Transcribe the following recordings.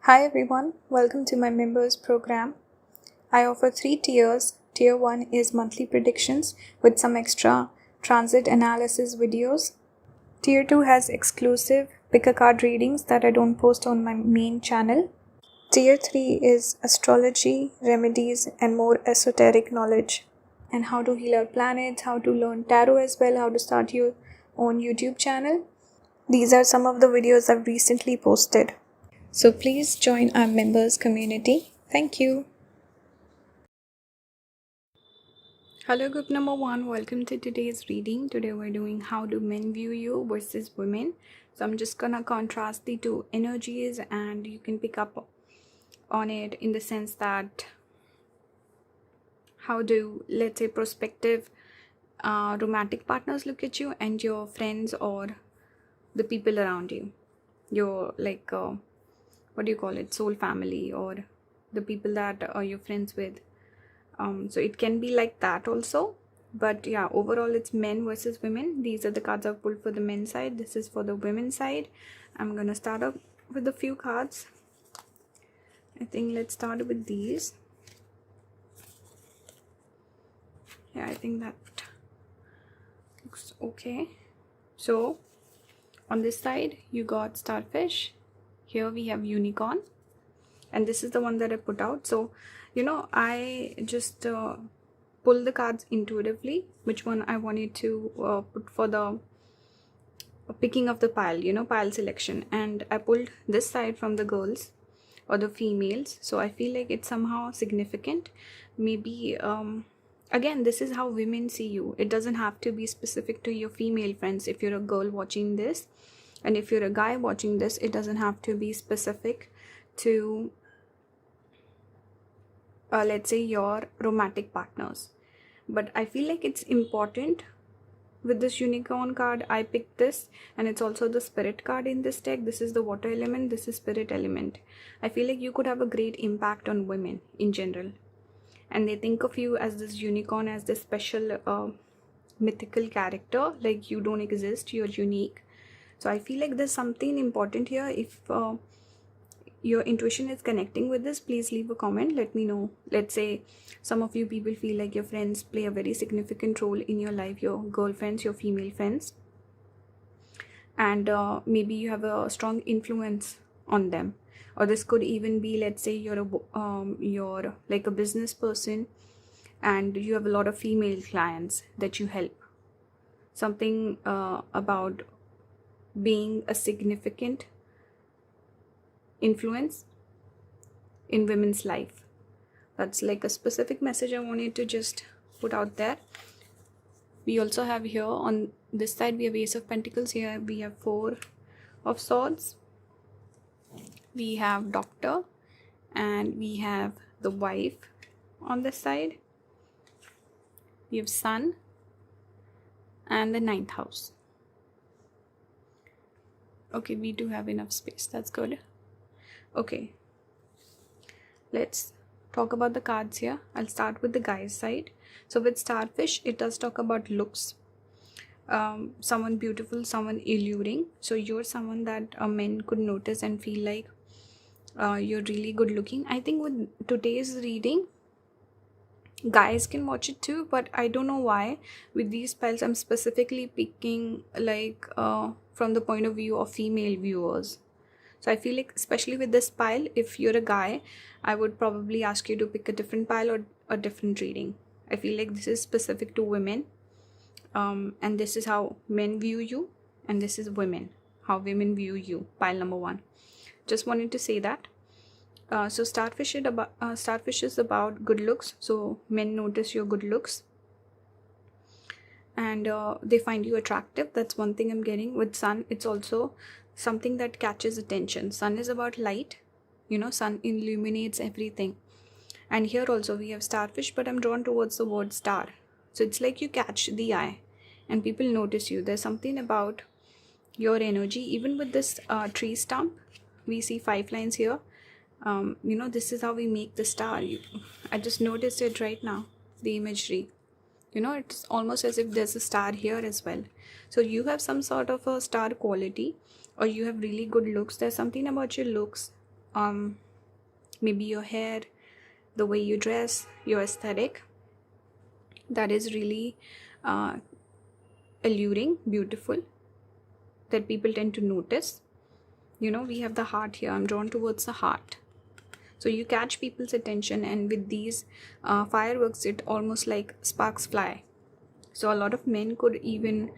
Hi everyone, welcome to my members program. I offer 3 tiers. Tier 1 is monthly predictions with some extra transit analysis videos. Tier 2 has exclusive pick a card readings that I don't post on my main channel. Tier 3 is astrology, remedies, and more esoteric knowledge. And how to heal our planets, how to learn tarot as well, how to start your own YouTube channel. These are some of the videos I've recently posted. So please join our members community. Thank you. Hello group number 1, welcome to today's reading. Today we're doing how do men view you versus women. So I'm just gonna contrast the two energies and you can pick up on it in the sense that how do, let's say, prospective romantic partners look at you and your friends or the people around you. Your what do you call it, soul family or the people that you're friends with. So it can be like that also, but yeah, overall it's men versus women. These are the cards I've pulled for the men's side. This is for the women's side. I'm gonna start up with a few cards. I think let's start with these. Yeah, I think that looks okay. So on this side you got starfish, here we have unicorn, and this is the one that I put out. So I just pull the cards intuitively which one I wanted to put for the picking of the pile, pile selection, and I pulled this side from the girls or the females. So I feel like it's somehow significant. Maybe again, this is how women see you. It doesn't have to be specific to your female friends. If you're a girl watching this and if you're a guy watching this, it doesn't have to be specific to let's say your romantic partners. But I feel like it's important. With this unicorn card, I picked this, and it's also the spirit card in this deck. This is the water element, this is spirit element. I feel like you could have a great impact on women in general, and they think of you as this unicorn, as this special mythical character, like you don't exist, you're unique. So I feel like there's something important here. If your intuition is connecting with this, please leave a comment, let me know. Let's say some of you people feel like your friends play a very significant role in your life, your girlfriends, your female friends, and maybe you have a strong influence on them. Or this could even be, let's say you're like a business person and you have a lot of female clients that you help. Something about being a significant influence in women's life. That's like a specific message I wanted to just put out there. We also have here on this side we have Ace of Pentacles, here we have Four of Swords, we have Doctor, and we have the wife. On this side we have Sun and the 9th house. Okay, we do have enough space, that's good. Okay, let's talk about the cards here. I'll start with the guy's side. So with starfish, it does talk about looks, someone beautiful, someone alluring. So you're someone that men could notice and feel like you're really good looking. I think with today's reading, guys can watch it too, but I don't know why with these spells I'm specifically picking like from the point of view of female viewers. So I feel like, especially with this pile, if you're a guy, I would probably ask you to pick a different pile or a different reading. I feel like this is specific to women, and this is how men view you, and this is women, how women view you, pile number 1. Just wanted to say that. So starfish is about good looks. So men notice your good looks and they find you attractive. That's one thing I'm getting. With sun, it's also something that catches attention. Sun is about light, sun illuminates everything. And here also we have starfish, but I'm drawn towards the word star. So it's like you catch the eye and people notice you. There's something about your energy. Even with this tree stump, we see 5 lines here. This is how we make the star. I just noticed it right now, the imagery. It's almost as if there's a star here as well. So you have some sort of a star quality, or you have really good looks. There's something about your looks maybe your hair, the way you dress, your aesthetic, that is really alluring, beautiful, that people tend to notice. We have the heart here. I'm drawn towards the heart. So you catch people's attention, and with these fireworks, it almost like sparks fly. So a lot of men could even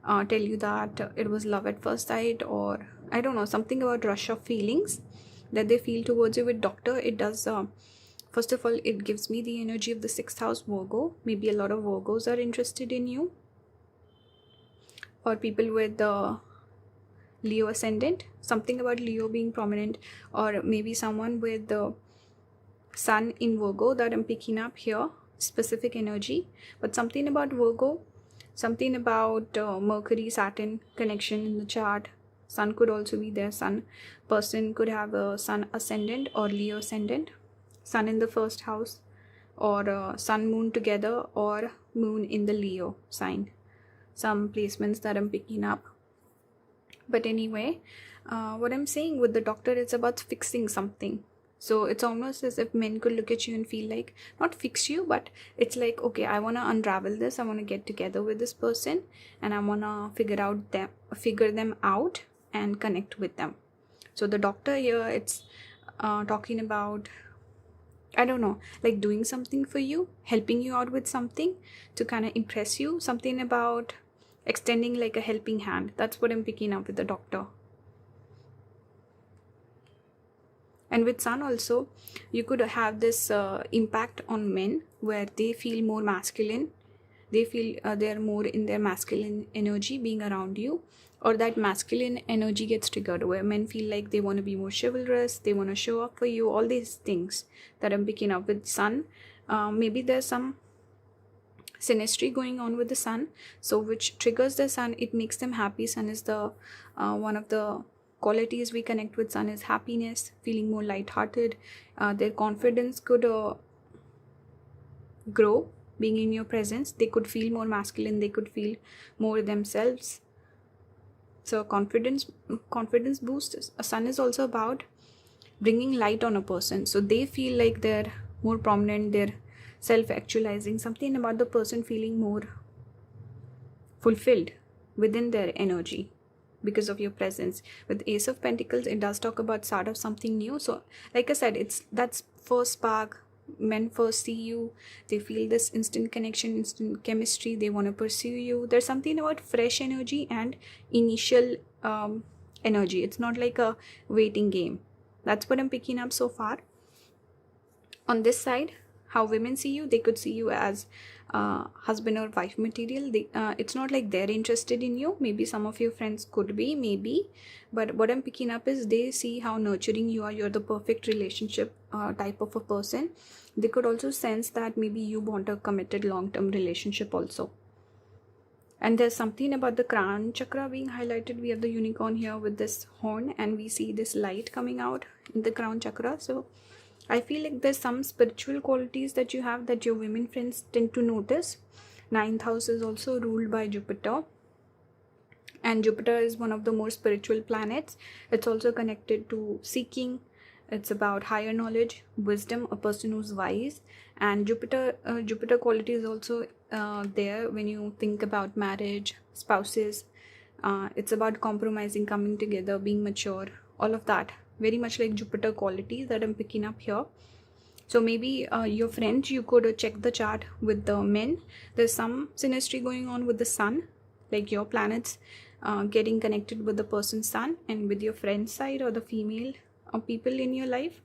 tell you that it was love at first sight, or I don't know, something about rush of feelings that they feel towards you. With Doctor, it does, first of all, it gives me the energy of the 6th house Virgo. Maybe a lot of Virgos are interested in you, or people with the Leo ascendant, something about Leo being prominent, or maybe someone with the Sun in Virgo that I'm picking up here, specific energy. But something about Virgo, something about Mercury Saturn connection in the chart. Sun could also be there. Sun person could have a Sun ascendant or Leo ascendant, Sun in the 1st house, or Sun Moon together, or Moon in the Leo sign. Some placements that I'm picking up. But anyway, what I'm saying with the Doctor, it's about fixing something. So it's almost as if men could look at you and feel like, not fix you, but it's like, okay, I want to unravel this. I want to get together with this person, and I want to figure them out and connect with them. So the Doctor here, it's talking about, I don't know, like doing something for you, helping you out with something to kind of impress you, something about extending like a helping hand. That's what I'm picking up with the Doctor. And with Sun also, you could have this impact on men where they feel more masculine. They feel they're more in their masculine energy being around you, or that masculine energy gets triggered where men feel like they want to be more chivalrous, they want to show up for you, all these things that I'm picking up with Sun. Maybe there's some synastry going on with the Sun, so which triggers the Sun. It makes them happy. Sun is the one of the qualities we connect with Sun is happiness, feeling more lighthearted. Their confidence could grow being in your presence. They could feel more masculine, they could feel more themselves. So confidence boosts. A Sun is also about bringing light on a person, so they feel like they're more prominent, they're self-actualizing, something about the person feeling more fulfilled within their energy because of your presence. With Ace of Pentacles, it does talk about start of something new. So like I said, that's first spark. Men first see you, they feel this instant connection, instant chemistry, they want to pursue you. There's something about fresh energy and initial energy. It's not like a waiting game. That's what I'm picking up so far. On this side, how women see you, they could see you as husband or wife material. It's not like they're interested in you. Maybe some of your friends could be, maybe, but what I'm picking up is they see how nurturing you are. You're the perfect relationship type of a person. They could also sense that maybe you want a committed long-term relationship also. And there's something about the crown chakra being highlighted. We have the unicorn here with this horn, and we see this light coming out in the crown chakra. So I feel like there's some spiritual qualities that you have that your women friends tend to notice. 9th house is also ruled by Jupiter, and Jupiter is one of the more spiritual planets. It's also connected to seeking. It's about higher knowledge, wisdom, a person who's wise. And Jupiter quality is also there when you think about marriage, spouses. It's about compromising, coming together, being mature, all of that. Very much like Jupiter qualities that I'm picking up here. So maybe your friends, you could check the chart with the men. There's some synastry going on with the Sun, like your planets getting connected with the person's Sun, and with your friend's side or the female people in your life,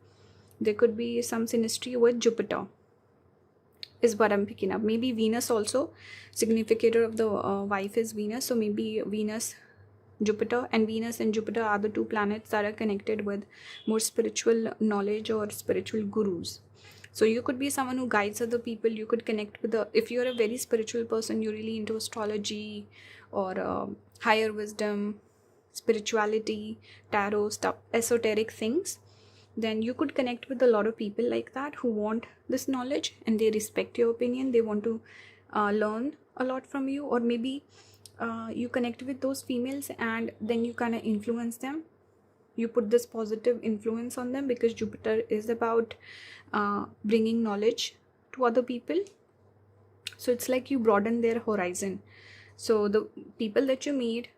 there could be some synastry with Jupiter, is what I'm picking up. Maybe Venus also, significator of the wife is Venus. So maybe Venus, Jupiter, and Venus and Jupiter are the two planets that are connected with more spiritual knowledge or spiritual gurus. So you could be someone who guides other people. You could connect with if you're a very spiritual person, you're really into astrology or higher wisdom, spirituality, tarot stuff, esoteric things, then you could connect with a lot of people like that who want this knowledge and they respect your opinion. They want to learn a lot from you, or maybe you connect with those females and then you kind of influence them you put this positive influence on them, because Jupiter is about bringing knowledge to other people. So it's like you broaden their horizon. So the people that you meet,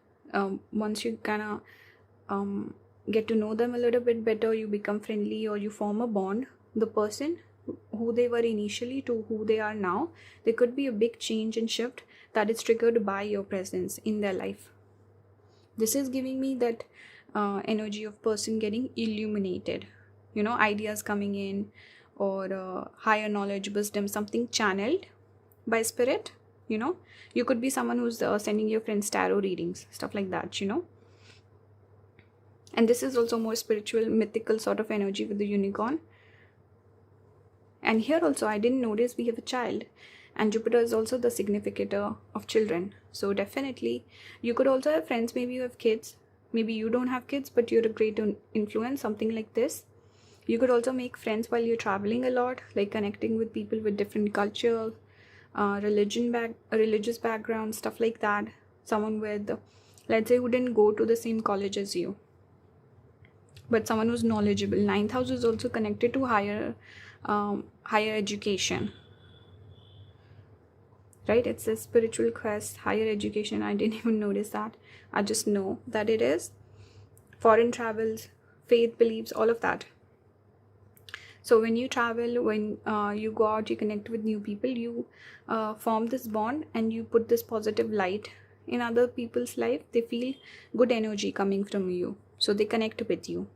once you kind of get to know them a little bit better, you become friendly or you form a bond. The person who they were initially to who they are now, there could be a big change and shift that is triggered by your presence in their life. This is giving me that energy of person getting illuminated, ideas coming in, or higher knowledge, wisdom, something channeled by spirit. You could be someone who's sending your friends tarot readings, stuff like that. And this is also more spiritual, mythical sort of energy with the unicorn. And here also I didn't notice we have a child, and Jupiter is also the significator of children. So definitely you could also have friends, maybe you have kids, maybe you don't have kids, but you're a great influence, something like this. You could also make friends while you're traveling a lot, like connecting with people with different culture, religious background, stuff like that. Someone with, let's say, who didn't go to the same college as you, but someone who's knowledgeable. 9th house is also connected to higher education, right? It's a spiritual quest, higher education. I didn't even notice that. I just know that it is foreign travels, faith, beliefs, all of that. So when you travel, when you go out, you connect with new people, you form this bond, and you put this positive light in other people's life. They feel good energy coming from you, so they connect with you.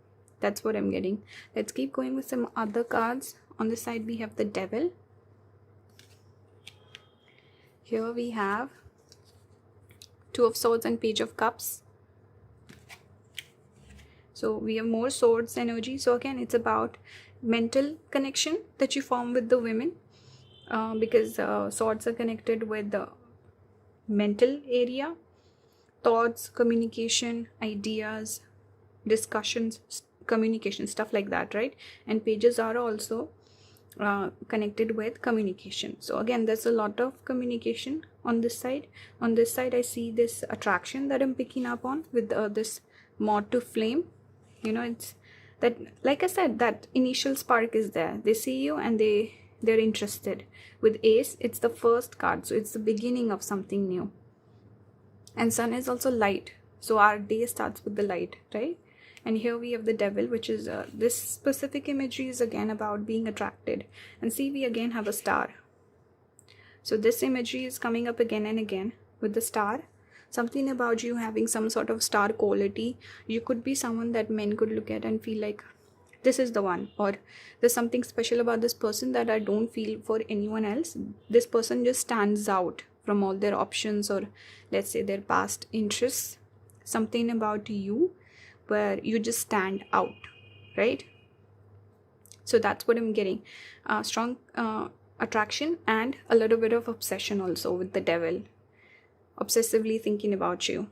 That's what I'm getting. Let's keep going with some other cards. On this side we have the Devil. Here we have Two of Swords and Page of Cups. So we have more swords energy. So again, it's about mental connection that you form with the women, because swords are connected with the mental area, thoughts, communication, ideas, discussions, communication, stuff like that, right? And pages are also connected with communication. So again, there's a lot of communication on this side. On this side I see this attraction that I'm picking up on with this moth to flame. It's that, like I said, that initial spark is there. They see you and they're interested. With Ace, it's the first card, so it's the beginning of something new. And Sun is also light, so our day starts with the light, right? And here we have the Devil, which is this specific imagery is again about being attracted. And see, we again have a star. So this imagery is coming up again and again with the star. Something about you having some sort of star quality. You could be someone that men could look at and feel like, this is the one, or there's something special about this person that I don't feel for anyone else. This person just stands out from all their options, or let's say their past interests. Something about you where you just stand out, right? So that's what I'm getting. Strong attraction and a little bit of obsession also with the Devil. Obsessively thinking about you.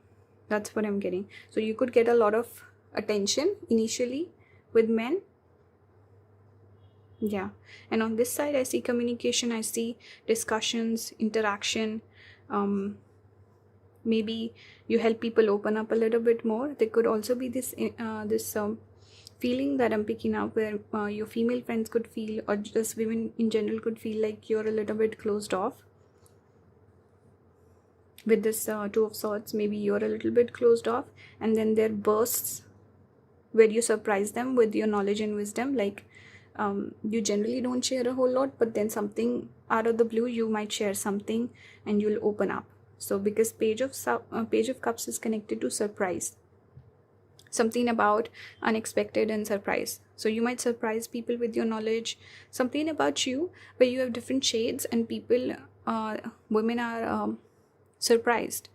That's what I'm getting. So you could get a lot of attention initially with men. Yeah. And on this side I see communication, I see discussions, interaction. Maybe you help people open up a little bit more. There could also be this feeling that I'm picking up where your female friends could feel, or just women in general could feel like you're a little bit closed off. With this Two of Swords, maybe you're a little bit closed off, and then there bursts where you surprise them with your knowledge and wisdom. Like you generally don't share a whole lot, but then something out of the blue you might share something and you'll open up. So because Page of Cups is connected to surprise, something about unexpected and surprise. So you might surprise people with your knowledge, something about you where you have different shades, and people, women are surprised.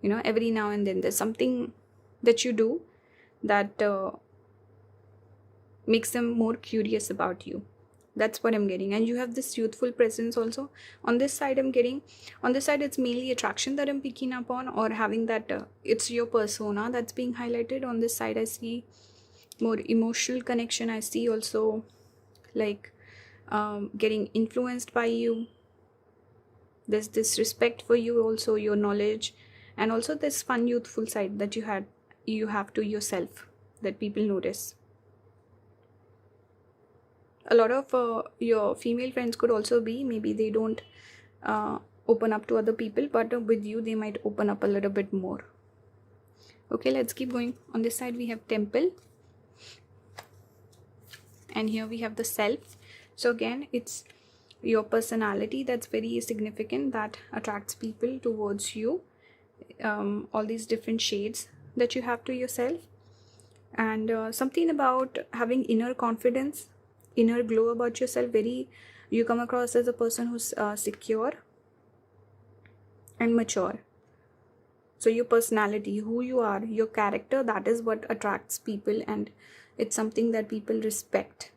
Every now and then there's something that you do that makes them more curious about you. That's what I'm getting. And you have this youthful presence also. On this side it's mainly attraction that I'm picking up on, or having that it's your persona that's being highlighted. On this side I see more emotional connection. I see also like getting influenced by you. There's this respect for you also, your knowledge, and also this fun youthful side that you have to yourself. that people notice. A lot of your female friends could also be, maybe they don't open up to other people, but with you they might open up a little bit more. Okay, let's keep going. On this side we have temple, and here we have the self. So again, it's your personality that's very significant, that attracts people towards you. All these different shades that you have to yourself, and something about having inner confidence, inner glow about yourself. You come across as a person who's secure and mature. So your personality, who you are, your character, that is what attracts people, and it's something that people respect,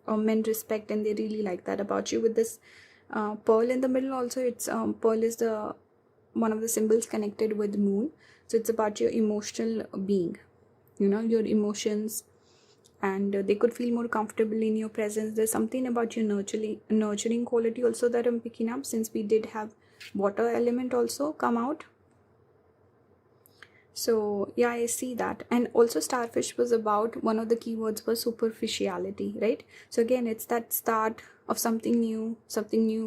or men respect, and they really like that about you. With this pearl in the middle also, it's pearl is the one of the symbols connected with moon. So it's about your emotional being, your emotions, and they could feel more comfortable in your presence. There's something about your nurturing quality also that I'm picking up, since we did have water element also come out. So yeah, I see that. And also starfish was about, one of the keywords was superficiality, right? So again, it's that start of something new,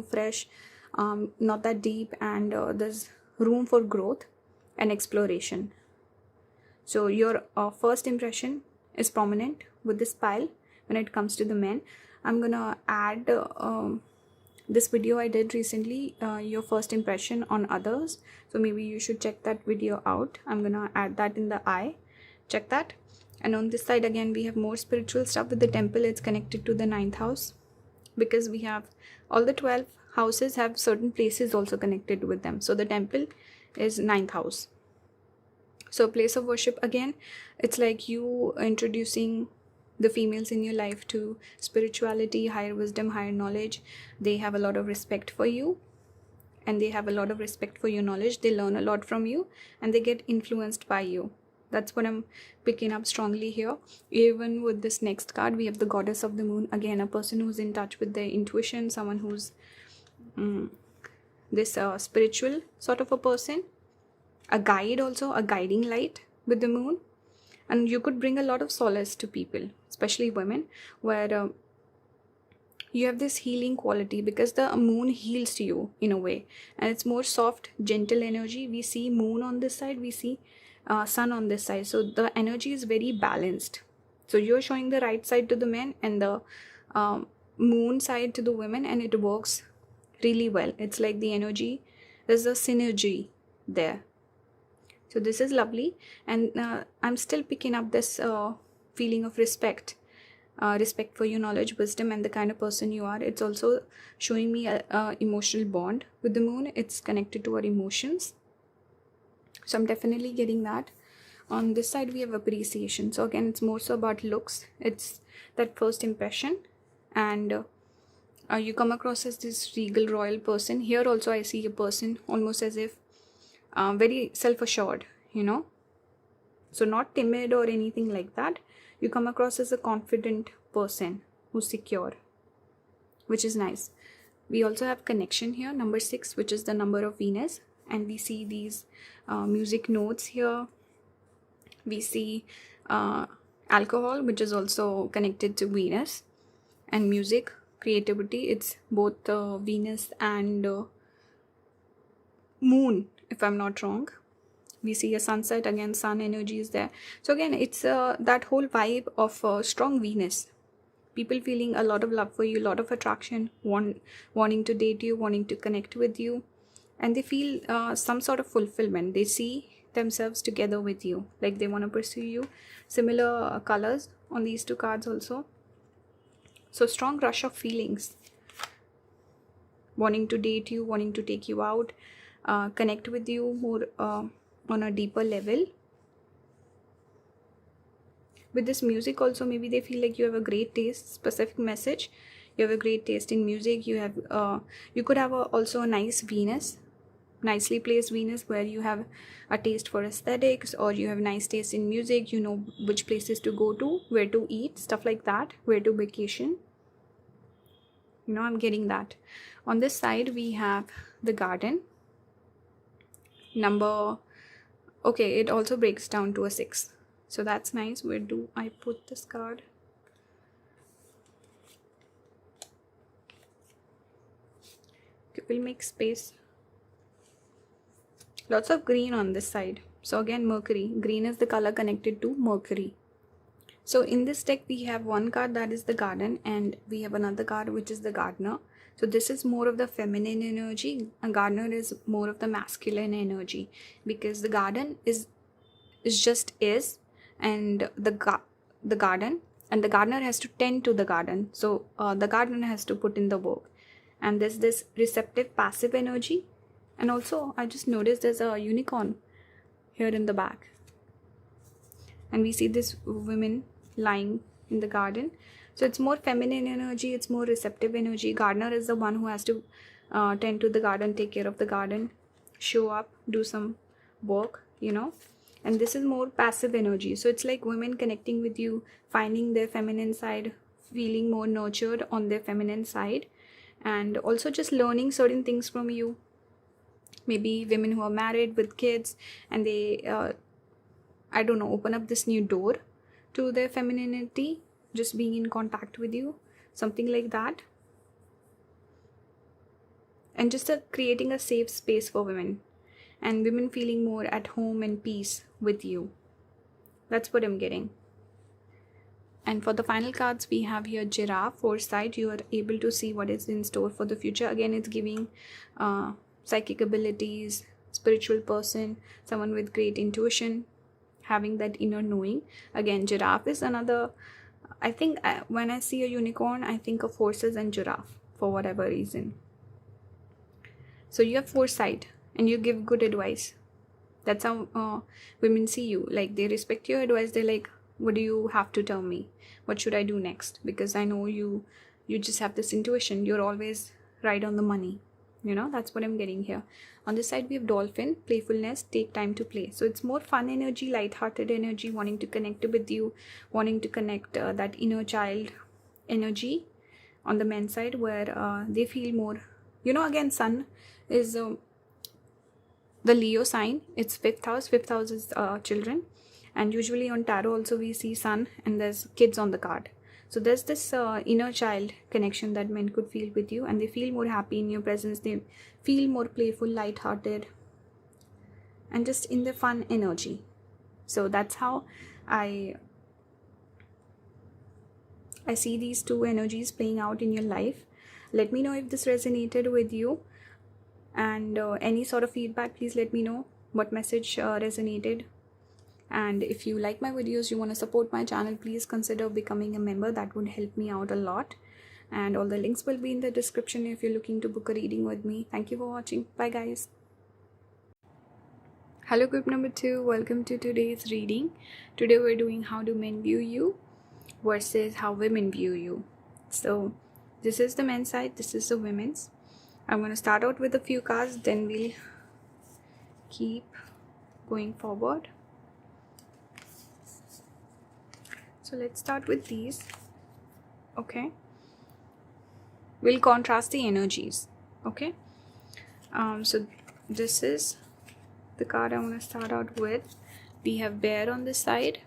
fresh, not that deep, and there's room for growth and exploration. So your first impression is prominent with this pile when it comes to the men. I'm gonna add this video I did recently, your first impression on others. So maybe you should check that video out. I'm gonna add that in the eye. Check that. And on this side again, we have more spiritual stuff. With the temple, it's connected to the 9th house, because we have all the 12 houses have certain places also connected with them. So the temple is 9th house. So place of worship, again, it's like you introducing the females in your life to spirituality, higher wisdom, higher knowledge. They have a lot of respect for you, and they have a lot of respect for your knowledge. They learn a lot from you, and they get influenced by you. That's what I'm picking up strongly here. Even with this next card, we have the goddess of the moon. Again, a person who's in touch with their intuition, someone who's this spiritual sort of a person, a guide also, a guiding light with the moon. And you could bring a lot of solace to people, especially women, where you have this healing quality, because the moon heals you in a way, and it's more soft, gentle energy. We see moon on this side, we see sun on this side, so the energy is very balanced. So you're showing the right side to the men, and the moon side to the women, and it works really well. It's like the energy, there's a synergy there. So this is lovely, and I'm still picking up this feeling of respect for your knowledge, wisdom, and the kind of person you are. It's also showing me a emotional bond with the moon. It's connected to our emotions, so I'm definitely getting that. On this side we have appreciation. So again, it's more so about looks. It's that first impression, and you come across as this regal royal person. Here also I see a person almost as if very self-assured, so not timid or anything like that. You come across as a confident person who's secure, which is nice. We also have connection here, number 6, which is the number of Venus, and we see these music notes here. We see alcohol, which is also connected to Venus, and music, creativity. It's both Venus and moon, if I'm not wrong. We see a sunset, again sun energy is there. So again, it's that whole vibe of strong Venus, people feeling a lot of love for you, a lot of attraction, wanting to date you, wanting to connect with you, and they feel some sort of fulfillment. They see themselves together with you, like they want to pursue you. Similar colors on these two cards also. So strong rush of feelings, wanting to date you, wanting to take you out, connect with you more on a deeper level. With this music also, maybe they feel like you have a great taste, specific message. You have a great taste in music. You could have also a nice Venus, nicely placed Venus, where you have a taste for aesthetics, or you have nice taste in music. You know which places to go to, where to eat, stuff like that, where to vacation. I'm getting that. On this side we have the garden number. Okay, it also breaks down to a 6. So that's nice. Where do I put this card? Okay, we'll make space. Lots of green on this side. So again, Mercury. Green is the color connected to Mercury. So in this deck, we have one card that is the Garden, and we have another card which is the Gardener. So this is more of the feminine energy. A Gardener is more of the masculine energy, because the Garden is just is, and the garden, and the gardener has to tend to the garden. So the gardener has to put in the work. And there's this receptive passive energy. And also I just noticed there's a unicorn here in the back, and we see this women lying in the garden. So it's more feminine energy, it's more receptive energy. Gardener is the one who has to tend to the garden, take care of the garden, show up, do some work, and this is more passive energy. So it's like women connecting with you, finding their feminine side, feeling more nurtured on their feminine side, and also just learning certain things from you. Maybe women who are married with kids, and they I don't know, open up this new door to their femininity, just being in contact with you, something like that. And just creating a safe space for women, and women feeling more at home and peace with you. That's what I'm getting. And for the final cards, we have here Giraffe, Foresight. You are able to see what is in store for the future. Again, it's giving psychic abilities, spiritual person, someone with great intuition, having that inner knowing. Again, Giraffe is another, I think when I see a unicorn, I think of horses and giraffe for whatever reason. So you have foresight, and you give good advice. That's how women see you. Like, they respect your advice. They're like, what do you have to tell me? What should I do next? Because I know you just have this intuition. You're always right on the money. That's what I'm getting here. On this side, we have Dolphin, playfulness, take time to play. So it's more fun energy, light-hearted energy, wanting to connect with you, wanting to connect that inner child energy on the men's side, where they feel more, again, Sun is the Leo sign. It's 5th house. 5th house is children. And usually on tarot also we see Sun, and there's kids on the card. So there's this inner child connection that men could feel with you, and they feel more happy in your presence. They feel more playful, light-hearted, and just in the fun energy. So that's how I see these two energies playing out in your life. Let me know if this resonated with you, and any sort of feedback, please let me know what message resonated. And if you like my videos, you want to support my channel, please consider becoming a member. That would help me out a lot. And all the links will be in the description if you're looking to book a reading with me. Thank you for watching. Bye guys. Hello group number 2, welcome to today's reading. Today we're doing how do men view you versus how women view you. So this is the men's side, this is the women's. I'm going to start out with a few cards, then we'll keep going forward. So let's start with these. Okay, we'll contrast the energies. Okay, so this is the card I want to start out with. We have bear on this side,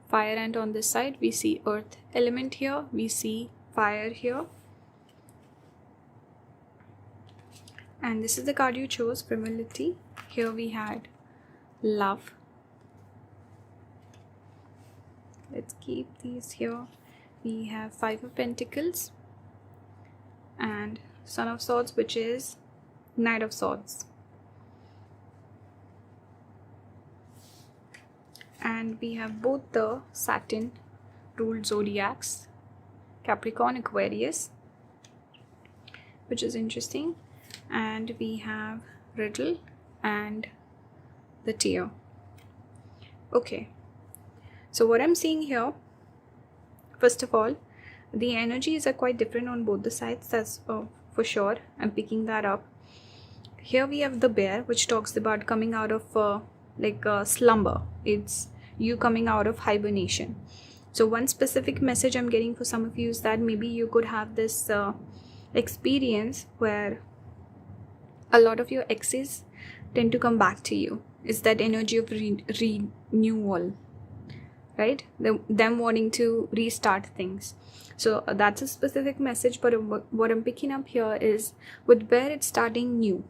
fire ant on this side. We see earth element here, we see fire here, and this is the card you chose, frivolity. Here we had love. Let's keep these here. We have 5 of Pentacles and Son of Swords, which is Knight of Swords. And we have both the Saturn ruled zodiacs, Capricorn, Aquarius, which is interesting. And we have Riddle and the Tear. Okay. So what I'm seeing here, first of all, the energies are quite different on both the sides. That's for sure. I'm picking that up. Here we have the bear, which talks about coming out of slumber. It's you coming out of hibernation. So one specific message I'm getting for some of you is that maybe you could have this experience where a lot of your exes tend to come back to you. It's that energy of renewal. right? Them wanting to restart things. So that's a specific message, but what I'm picking up here is with Bear, it's starting new.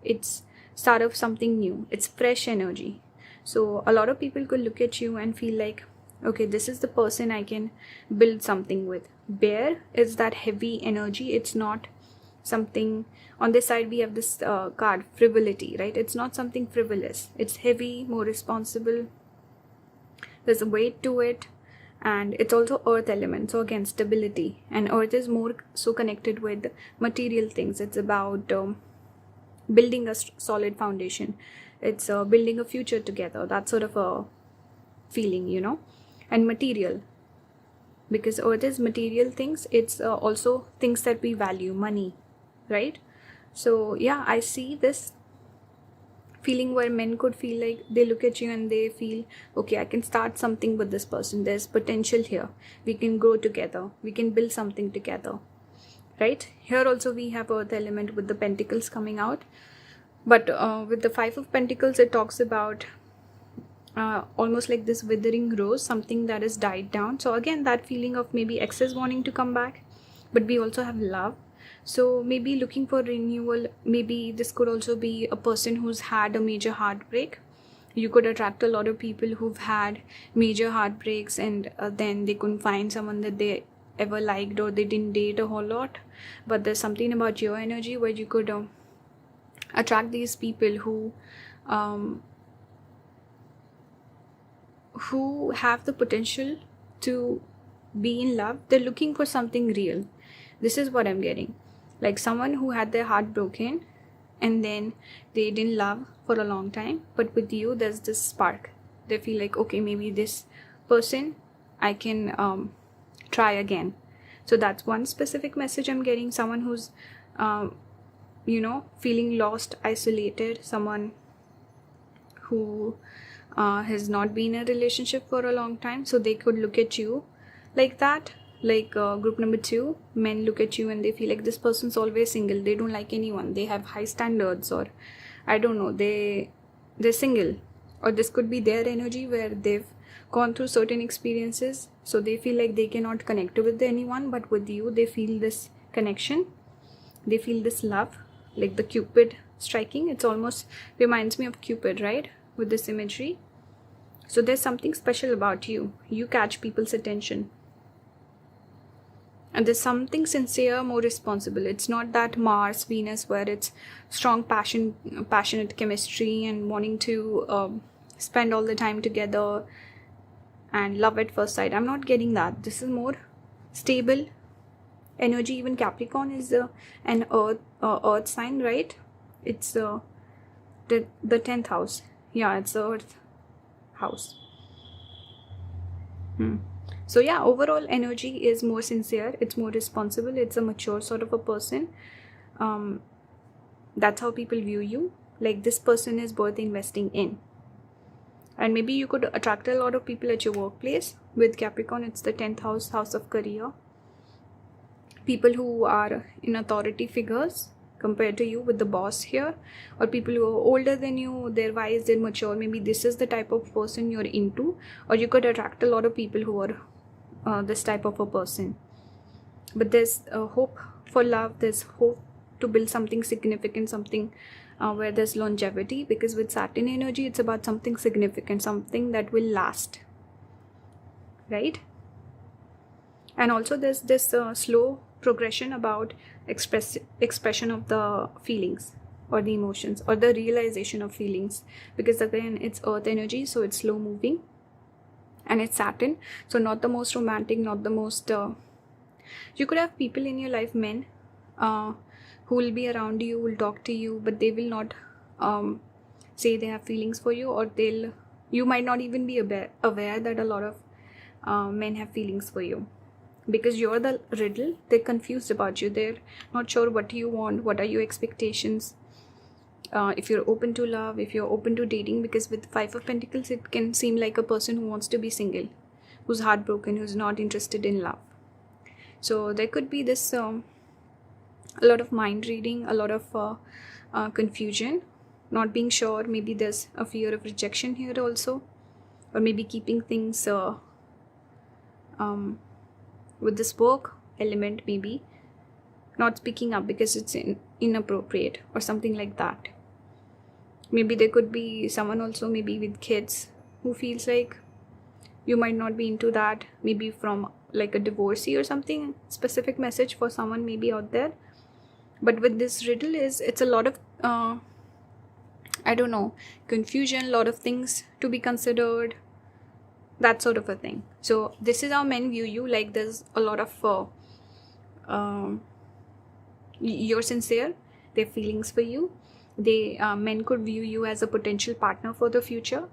It's start of something new. It's fresh energy. So a lot of people could look at you and feel like, okay, this is the person I can build something with. Bear is that heavy energy. It's not something. On this side we have this card, frivolity, right? It's not something frivolous. It's heavy, more responsible. There's a weight to it, and it's also earth element, so again, stability. And earth is more so connected with material things. It's about building a solid foundation. It's building a future together, that sort of a feeling, you know. And material, because earth is material things. It's also things that we value, money, right? So yeah, I see this feeling where men could feel like they look at you and they feel, okay, I can start something with this person. There's potential here. We can grow together. We can build something together, right? Here also we have earth element with the pentacles coming out. But with the 5 of Pentacles, it talks about almost like this withering rose, something that has died down. So again, that feeling of maybe exes wanting to come back. But we also have love. So maybe looking for renewal. Maybe this could also be a person who's had a major heartbreak. You could attract a lot of people who've had major heartbreaks, and then they couldn't find someone that they ever liked, or they didn't date a whole lot. But there's something about your energy where you could attract these people who have the potential to be in love. They're looking for something real. This is what I'm getting. Like someone who had their heart broken and then they didn't love for a long time, but with you there's this spark. They feel like, okay, maybe this person I can try again. So that's one specific message I'm getting. Someone who's feeling lost, isolated, someone who has not been in a relationship for a long time. So they could look at you like that. Like group number 2, men look at you and they feel like this person's always single. They don't like anyone. They have high standards, or I don't know, they're single. Or this could be their energy where they've gone through certain experiences, so they feel like they cannot connect with anyone, but with you they feel this connection. They feel this love, like the Cupid striking. It's almost reminds me of Cupid, right, with this imagery. So there's something special about you. You catch people's attention. And there's something sincere, more responsible. It's not that Mars, Venus, where it's strong passionate chemistry and wanting to spend all the time together and love at first sight. I'm not getting that. This is more stable energy. Even Capricorn is an earth sign, right? It's the 10th house. Yeah, it's the earth house. So yeah, overall energy is more sincere. It's more responsible. It's a mature sort of a person. That's how people view you. Like this person is worth investing in. And maybe you could attract a lot of people at your workplace. With Capricorn, it's the 10th house, house of career. People who are in authority figures compared to you, with the boss here. Or people who are older than you, they're wise, they're mature. Maybe this is the type of person you're into. Or you could attract a lot of people who are this type of a person. But there's hope for love. There's hope to build something significant, something where there's longevity, because with Saturn energy it's about something significant, something that will last, right? And also there's this slow progression about expression of the feelings or the emotions or the realization of feelings, because again it's earth energy, so it's slow moving. And it's Saturn, so not the most romantic, not the most you could have people in your life, men who will be around you, will talk to you, but they will not say they have feelings for you, or you might not even be aware that a lot of men have feelings for you, because you're the riddle. They're confused about you. They're not sure what you want, what are your expectations, if you're open to love, if you're open to dating. Because with 5 of Pentacles it can seem like a person who wants to be single, who's heartbroken, who's not interested in love. So there could be this a lot of mind reading, a lot of confusion, not being sure. Maybe there's a fear of rejection here also. or maybe keeping things with this work element, maybe not speaking up because it's inappropriate or something like that. Maybe there could be someone also, maybe with kids, who feels like you might not be into that, maybe from like a divorcee or something. Specific message for someone maybe out there. But with this riddle it's a lot of I don't know, confusion, a lot of things to be considered, that sort of a thing. So this is how men view you, like there's a lot of you're sincere, their feelings for you. Men could view you as a potential partner for the future,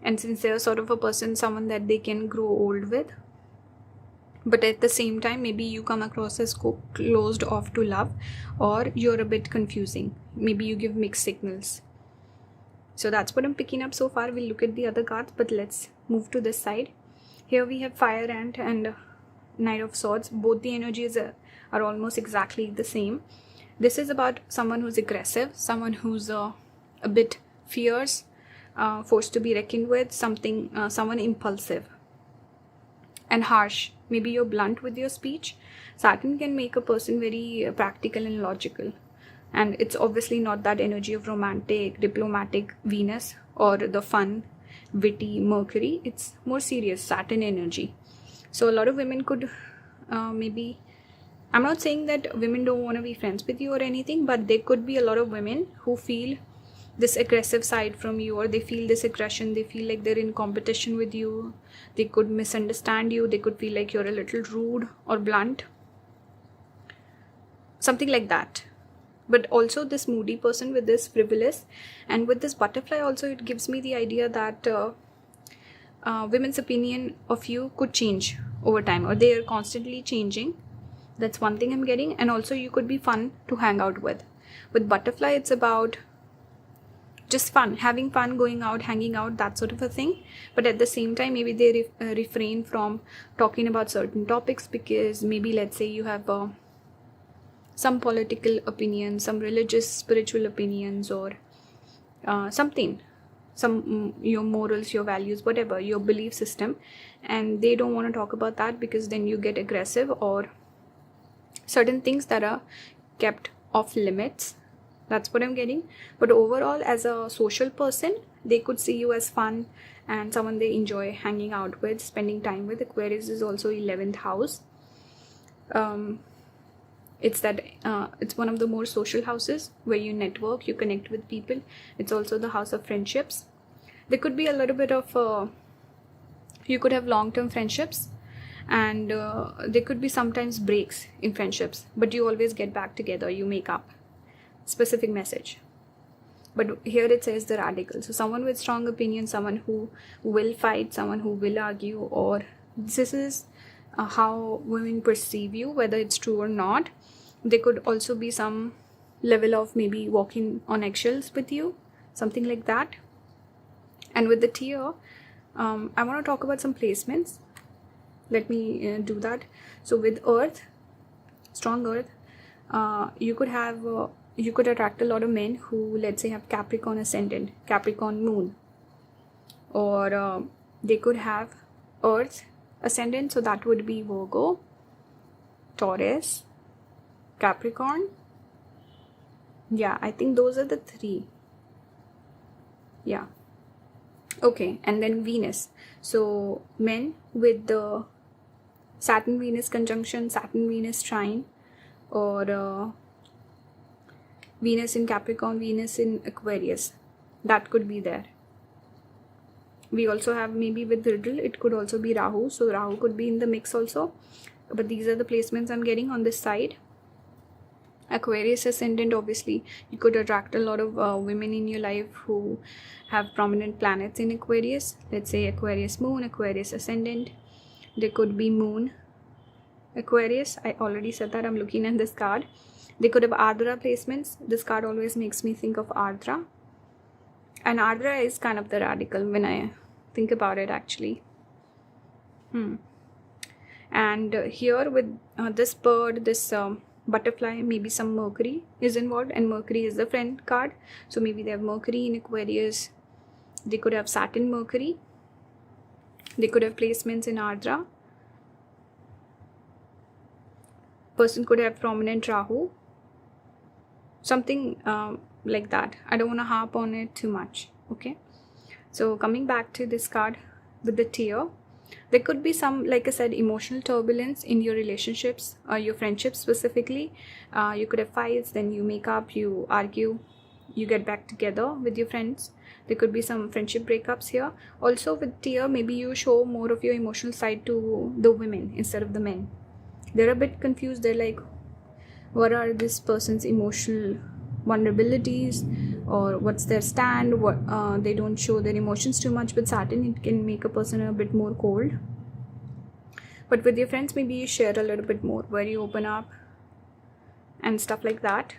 and sincere sort of a person, someone that they can grow old with. But at the same time, maybe you come across as closed off to love, or you're a bit confusing. Maybe you give mixed signals. So that's what I'm picking up so far. We'll look at the other cards, but let's move to this side. Here we have Fire Ant and Knight of Swords. Both the energies are almost exactly the same. This is about someone who's aggressive, someone who's a bit fierce, forced to be reckoned with, someone impulsive and harsh. Maybe you're blunt with your speech. Saturn can make a person very practical and logical, and it's obviously not that energy of romantic, diplomatic Venus or the fun, witty Mercury. It's more serious Saturn energy. So a lot of women could maybe, I'm not saying that women don't want to be friends with you or anything, but there could be a lot of women who feel this aggressive side from you, or they feel this aggression, they feel like they're in competition with you, they could misunderstand you, they could feel like you're a little rude or blunt, something like that. But also this moody person with this frivolous, and with this butterfly also, it gives me the idea that women's opinion of you could change over time, or they are constantly changing. That's one thing I'm getting. And also you could be fun to hang out with. With butterfly, it's about just fun, having fun, going out, hanging out, that sort of a thing. But at the same time, maybe they refrain from talking about certain topics, because maybe, let's say, you have some political opinions, some religious, spiritual opinions, or your morals, your values, whatever, your belief system, and they don't want to talk about that, because then you get aggressive, or certain things that are kept off limits. That's what I'm getting. But overall, as a social person, they could see you as fun and someone they enjoy hanging out with, spending time with. Aquarius is also 11th house. It's one of the more social houses where you network, you connect with people. It's also the house of friendships. There could be a little bit of you could have long-term friendships, and there could be sometimes breaks in friendships, but you always get back together, you make up. Specific message. But here it says the radical. So someone with strong opinion, someone who will fight, someone who will argue, or this is how women perceive you, whether it's true or not. There could also be some level of maybe walking on eggshells with you, something like that. And with the tear, I want to talk about some placements. Let me do that. So with Earth, strong Earth, you could attract a lot of men who, let's say, have Capricorn ascendant, Capricorn moon, or they could have Earth ascendant, so that would be Virgo, Taurus, Capricorn. Yeah, I think those are the three. Yeah. Okay, and then Venus. So men with the Saturn Venus conjunction, Saturn Venus trine, or Venus in Capricorn, Venus in Aquarius, that could be there. We also have, maybe with riddle, it could also be Rahu, so Rahu could be in the mix also. But these are the placements I'm getting on this side. Aquarius ascendant, obviously you could attract a lot of women in your life who have prominent planets in Aquarius. Let's say Aquarius moon, Aquarius ascendant. There could be moon Aquarius. I already said that. I'm looking at this card. They could have Ardra placements. This card always makes me think of Ardra, and Ardra is kind of the radical when I think about it, actually. And here with this bird, this butterfly, maybe some Mercury is involved, and Mercury is the friend card. So maybe they have Mercury in Aquarius. They could have Saturn Mercury. They could have placements in Ardra. Person could have prominent Rahu. Something like that. I don't want to harp on it too much. Okay. So coming back to this card with the tear, there could be some, like I said, emotional turbulence in your relationships, your friendships specifically. You could have fights, then you make up, you argue, you get back together with your friends. There could be some friendship breakups here. Also with tear, maybe you show more of your emotional side to the women instead of the men. They're a bit confused. They're like, what are this person's emotional vulnerabilities, or what's their stand? What they don't show their emotions too much. With Saturn, it can make a person a bit more cold. But with your friends, maybe you share a little bit more, where you open up and stuff like that,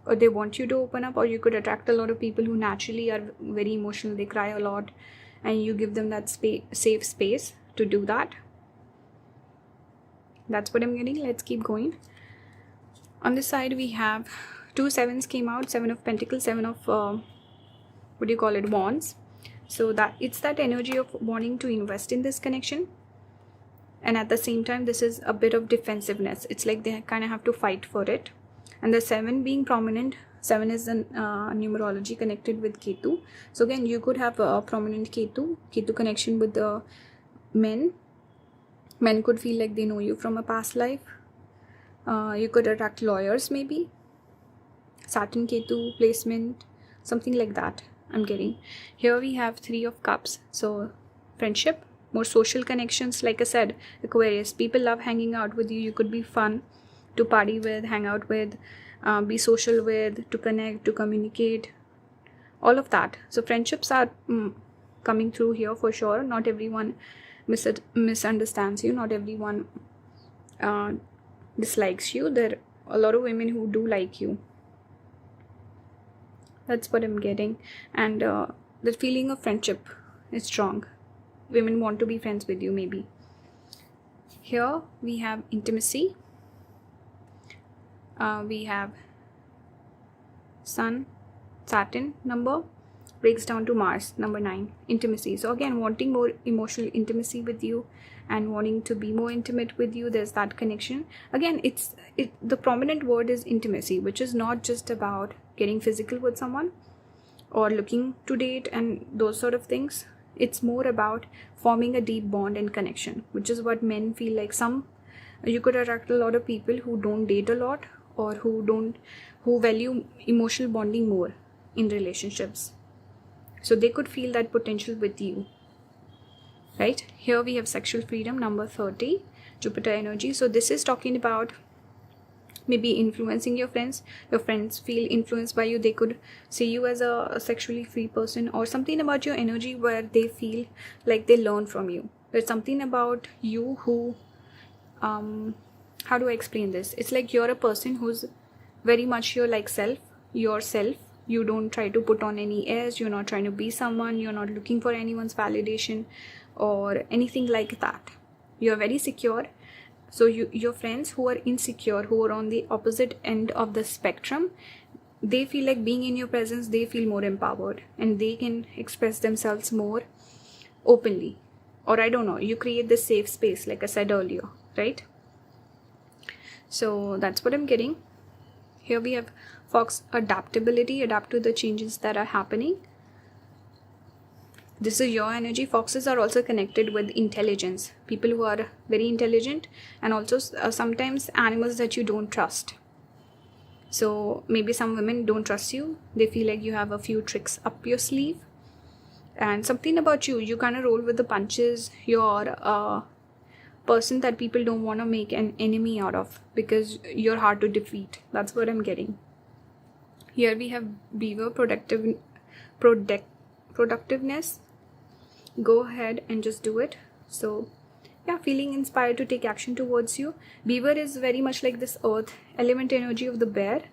or they want you to open up. Or you could attract a lot of people who naturally are very emotional. They cry a lot, and you give them that safe space to do that. That's what I'm getting. Let's keep going. On this side, we have 2 sevens came out. 7 of Pentacles, 7 of Wands. So that it's that energy of wanting to invest in this connection, and at the same time this is a bit of defensiveness. It's like they kind of have to fight for it. And the 7 being prominent, 7 is an numerology connected with Ketu. So again, you could have a prominent Ketu connection with the men. Men could feel like they know you from a past life. You could attract lawyers, maybe. Saturn Ketu placement, something like that I'm getting. Here we have 3 of Cups. So friendship, more social connections. Like I said, Aquarius, people love hanging out with you. You could be fun to party with, hang out with, be social with, to connect, to communicate, all of that. So friendships are coming through here for sure. Not everyone misunderstands you. Not everyone dislikes you. There are a lot of women who do like you. That's what I'm getting. And the feeling of friendship is strong. Women want to be friends with you, maybe. Here we have intimacy. We have Sun, Saturn number breaks down to Mars, number 9, intimacy. So again, wanting more emotional intimacy with you and wanting to be more intimate with you. There's that connection. Again, the prominent word is intimacy, which is not just about getting physical with someone or looking to date and those sort of things. It's more about forming a deep bond and connection, which is what men feel like. You could attract a lot of people who don't date a lot, or who value emotional bonding more in relationships. So they could feel that potential with you, right? Here we have sexual freedom, number 30, Jupiter energy. So this is talking about maybe influencing your friends. Your friends feel influenced by you. They could see you as a sexually free person, or something about your energy where they feel like they learn from you. There's something about you who, how do I explain this? It's like you're a person who's very much yourself. You don't try to put on any airs. You're not trying to be someone. You're not looking for anyone's validation or anything like that. You're very secure. So your friends who are insecure, who are on the opposite end of the spectrum, they feel like being in your presence, they feel more empowered and they can express themselves more openly. Or I don't know, you create this safe space, like I said earlier, right? So that's what I'm getting. Here we have Fox, adaptability, adapt to the changes that are happening. This is your energy. Foxes are also connected with intelligence. People who are very intelligent, and also sometimes animals that you don't trust. So maybe some women don't trust you. They feel like you have a few tricks up your sleeve. And something about you kind of roll with the punches. You're a person that people don't want to make an enemy out of because you're hard to defeat. That's what I'm getting. Here we have Beaver, productiveness. Go ahead and just do it. So yeah, feeling inspired to take action towards you. Beaver is very much like this earth element energy of the bear,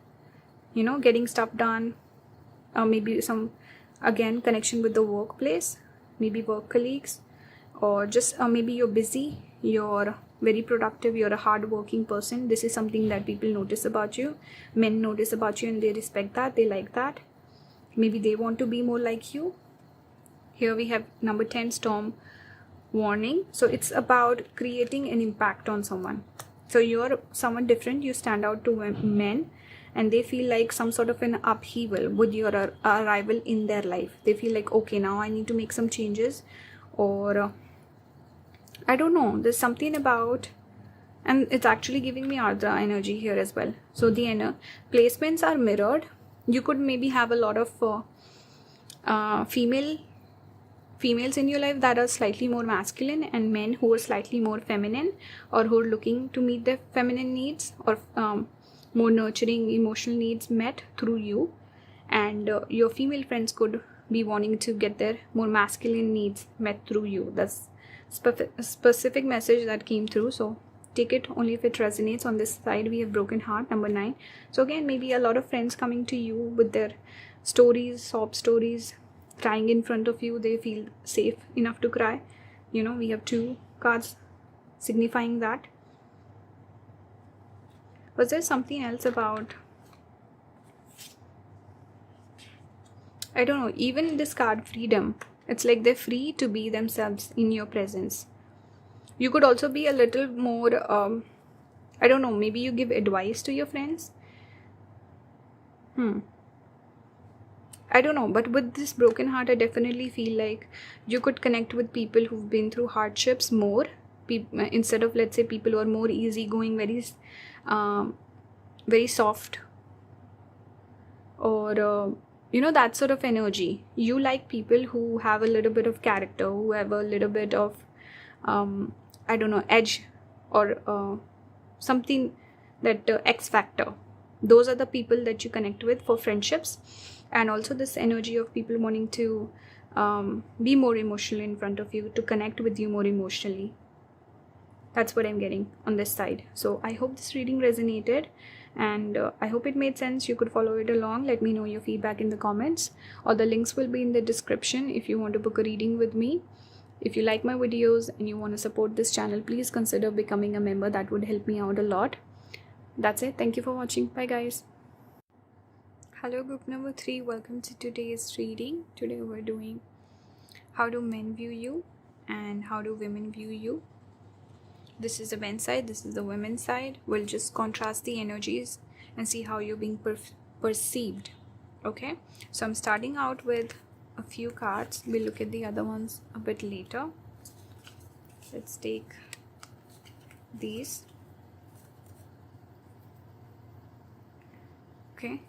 getting stuff done. Maybe some, again, connection with the workplace, maybe work colleagues, or just maybe you're busy, you're very productive, you're a hard-working person. This is something that people notice about you. Men notice about you and they respect that, they like that. Maybe they want to be more like you. Here we have number 10, Storm, warning. So it's about creating an impact on someone. So you're someone different, you stand out to men, and they feel like some sort of an upheaval with your arrival in their life. They feel like, okay, now I need to make some changes, or I don't know, there's something about, and it's actually giving me Ardra energy here as well. So the inner placements are mirrored. You could maybe have a lot of females in your life that are slightly more masculine, and men who are slightly more feminine, or who are looking to meet their feminine needs, or more nurturing emotional needs met through you. And your female friends could be wanting to get their more masculine needs met through you. That's a specific message that came through. So take it only if it resonates. On this side we have broken heart, number 9. So again, maybe a lot of friends coming to you with their stories, sob stories, crying in front of you. They feel safe enough to cry. You know, we have 2 cards signifying that. Was there something else about, I don't know, even this card, freedom. It's like they're free to be themselves in your presence. You could also be a little more, I don't know, maybe you give advice to your friends. I don't know, but with this broken heart, I definitely feel like you could connect with people who've been through hardships more, instead of, let's say, people who are more easygoing, very soft, or you know, that sort of energy. You like people who have a little bit of character, who have a little bit of I don't know, edge, or something, that X factor. Those are the people that you connect with for friendships. And also this energy of people wanting to be more emotional in front of you, to connect with you more emotionally. That's what I'm getting on this side. So I hope this reading resonated, and I hope it made sense. You could follow it along. Let me know your feedback in the comments. All the links will be in the description if you want to book a reading with me. If you like my videos and you want to support this channel, please consider becoming a member. That would help me out a lot. That's it. Thank you for watching. Bye guys. Hello group number 3, welcome to today's reading. Today we're doing how do men view you and how do women view you. This is the men's side, this is the women's side. We'll just contrast the energies and see how you're being perceived. Okay, so I'm starting out with a few cards. We'll look at the other ones a bit later. Let's take these. Okay,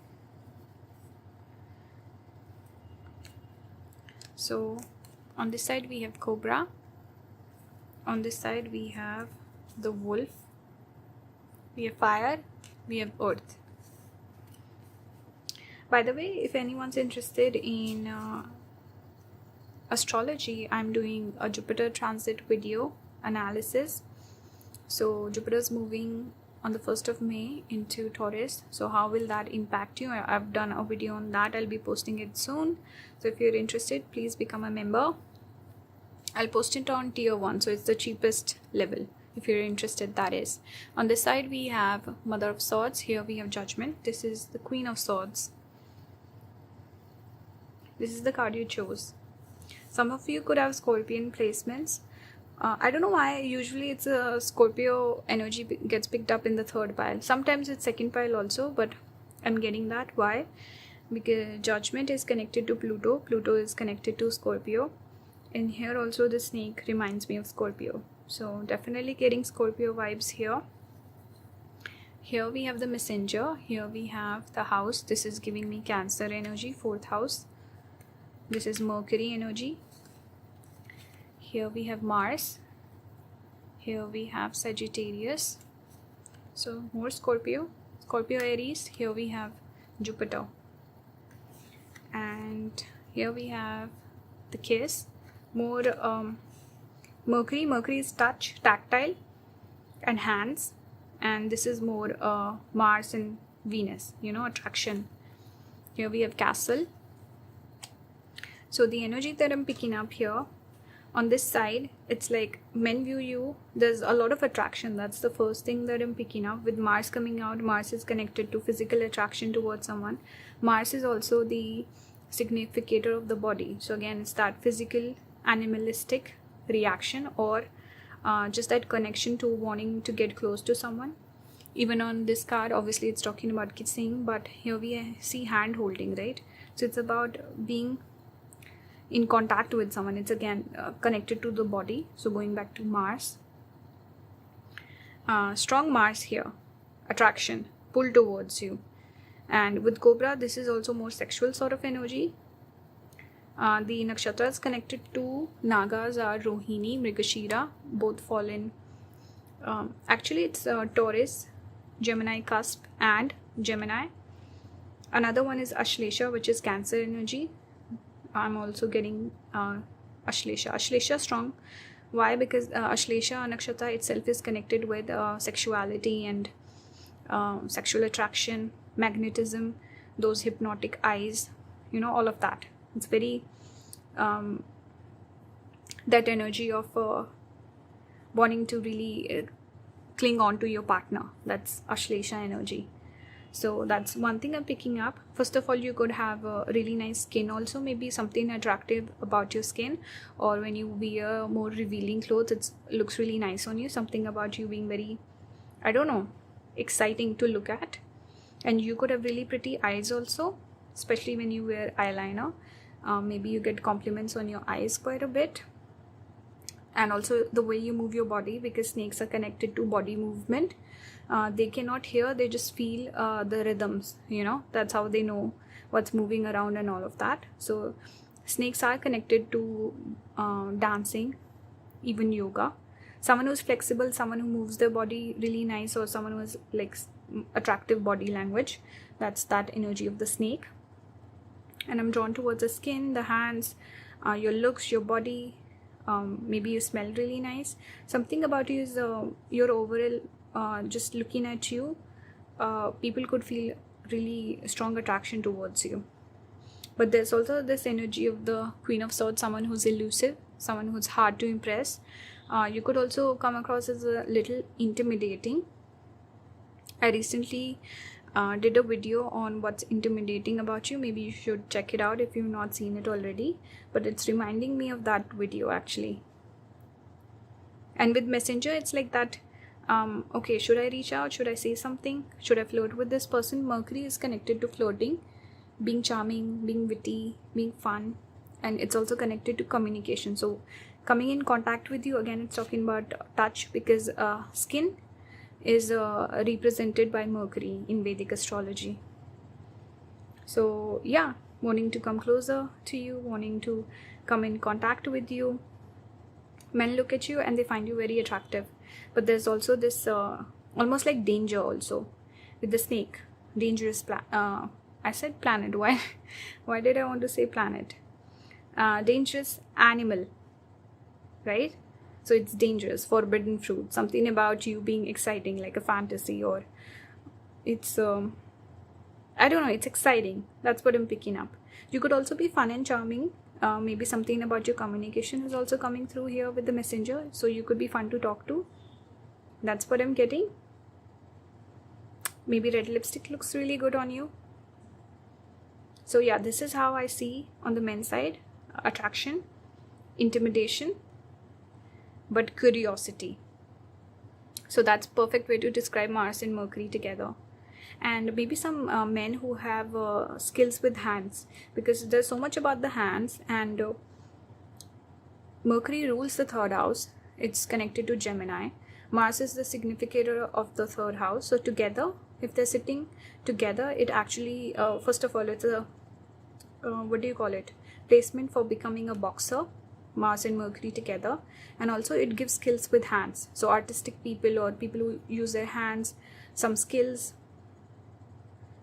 so on this side we have Cobra, on this side we have the Wolf, we have Fire, we have Earth. By the way, if anyone's interested in astrology, I'm doing a Jupiter transit video analysis. So Jupiter's moving on the 1st of May into Taurus. So how will that impact you? I've done a video on that. I'll be posting it soon. So if you're interested, please become a member. I'll post it on tier 1. So it's the cheapest level. If you're interested, that is. On this side, we have Mother of Swords. Here we have Judgment. This is the Queen of Swords. This is the card you chose. Some of you could have Scorpion placements. I don't know why usually it's a Scorpio energy gets picked up in the 3rd pile. Sometimes it's 2nd pile also, but I'm getting that. Why? Because Judgment is connected to Pluto. Pluto is connected to Scorpio. And here also the snake reminds me of Scorpio. So definitely getting Scorpio vibes here. Here we have the Messenger. Here we have the House. This is giving me Cancer energy, 4th house. This is Mercury energy. Here we have Mars. Here we have Sagittarius. So more Scorpio. Scorpio Aries. Here we have Jupiter. And here we have the Kiss. More Mercury. Mercury is touch, tactile, and hands. And this is more Mars and Venus, you know, attraction. Here we have Castle. So the energy that I'm picking up here, on this side, it's like men view you. There's a lot of attraction. That's the first thing that I'm picking up. With Mars coming out, Mars is connected to physical attraction towards someone. Mars is also the significator of the body. So again, it's that physical, animalistic reaction, or just that connection to wanting to get close to someone. Even on this card, obviously it's talking about kissing, but here we see hand holding, right? So it's about being in contact with someone. It's again connected to the body. So going back to Mars, strong Mars here, attraction, pull towards you. And with Cobra, this is also more sexual sort of energy. The nakshatras connected to Nagas are Rohini, Mrigashira, both fall in. Actually, it's Taurus, Gemini cusp, and Gemini. Another one is Ashlesha, which is Cancer energy. I'm also getting Ashlesha. Ashlesha strong. Why? Because Ashlesha nakshatra itself is connected with sexuality and sexual attraction, magnetism, those hypnotic eyes, all of that. It's very that energy of wanting to really cling on to your partner. That's Ashlesha energy. So that's one thing I'm picking up. First of all, you could have a really nice skin also, maybe something attractive about your skin, or when you wear more revealing clothes, it looks really nice on you. Something about you being very, I don't know, exciting to look at. And you could have really pretty eyes also, especially when you wear eyeliner. Maybe you get compliments on your eyes quite a bit. And also the way you move your body, because snakes are connected to body movement. They cannot hear, they just feel the rhythms, that's how they know what's moving around and all of that. So snakes are connected to dancing, even yoga. Someone who's flexible, someone who moves their body really nice, or someone who has like attractive body language, that's that energy of the snake. And I'm drawn towards the skin, the hands, your looks, your body. Maybe you smell really nice. Something about you is your overall, just looking at you, people could feel really strong attraction towards you. But there's also this energy of the Queen of Swords, someone who's elusive, someone who's hard to impress. You could also come across as a little intimidating. I recently did a video on what's intimidating about you. Maybe you should check it out if you've not seen it already, but it's reminding me of that video actually. And with Messenger, it's like that, okay, should I reach out, should I say something, should I flirt with this person? Mercury is connected to flirting, being charming, being witty, being fun, and it's also connected to communication. So coming in contact with you, again, it's talking about touch, because skin is represented by Mercury in Vedic astrology. So yeah, wanting to come closer to you, wanting to come in contact with you. Men look at you and they find you very attractive. But there's also this almost like danger also with the snake. Dangerous I said planet. Why did I want to say planet? Dangerous animal, right? So it's dangerous, forbidden fruit, something about you being exciting, like a fantasy, or it's I don't know, it's exciting. That's what I'm picking up. You could also be fun and charming. Maybe something about your communication is also coming through here with the Messenger. So you could be fun to talk to. That's what I'm getting. Maybe red lipstick looks really good on you. So yeah, this is how I see on the men's side. Attraction, intimidation, but curiosity. So that's perfect way to describe Mars and Mercury together. And maybe some men who have skills with hands, because there's so much about the hands, and Mercury rules the third house. It's connected to Gemini. Mars is the significator of the third house. So together, if they're sitting together, it actually first of all, it's a what do you call it, placement for becoming a boxer. Mars and Mercury together. And also it gives skills with hands. So artistic people, or people who use their hands, some skills,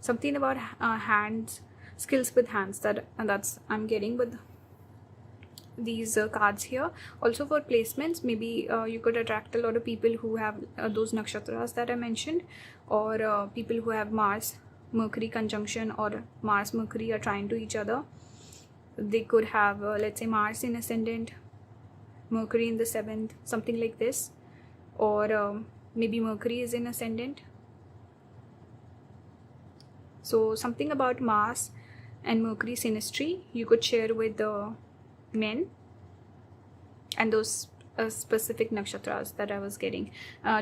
something about hands, skills with hands, that's I'm getting with these cards here. Also for placements, maybe you could attract a lot of people who have those nakshatras that I mentioned, or people who have Mars Mercury conjunction, or Mars Mercury are trying to each other. They could have let's say Mars in ascendant, Mercury in the 7th, something like this, or maybe Mercury is in ascendant. So something about Mars and Mercury synastry you could share with the men, and those specific nakshatras that I was getting.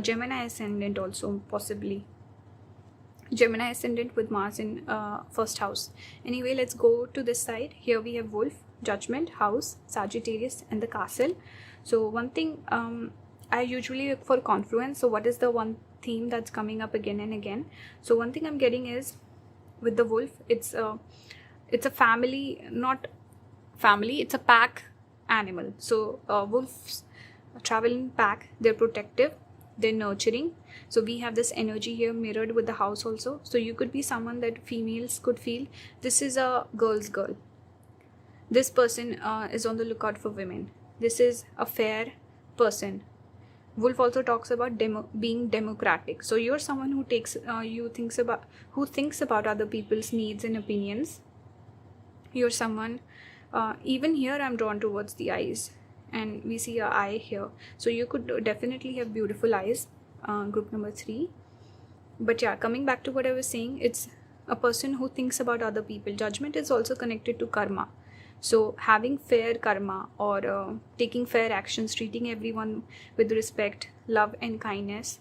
Gemini ascendant also, possibly. Gemini ascendant with Mars in first house. Anyway, let's go to this side. Here we have Wolf, Judgment, House, Sagittarius, and the Castle. So one thing, I usually look for confluence. So what is the one theme that's coming up again and again? So one thing I'm getting is with the Wolf, it's a family, not family, it's a pack animal. So wolves travel in pack. They're protective, they're nurturing. So we have this energy here mirrored with the House also. So you could be someone that females could feel this is a girl's girl. This person is on the lookout for women. This is a fair person. Wolf also talks about being democratic. So you're someone who thinks about other people's needs and opinions. You're someone, even here I'm drawn towards the eyes, and we see an eye here. So you could definitely have beautiful eyes, group number 3. But yeah, coming back to what I was saying, it's a person who thinks about other people. Judgment is also connected to karma. So having fair karma, or taking fair actions, treating everyone with respect, love and kindness.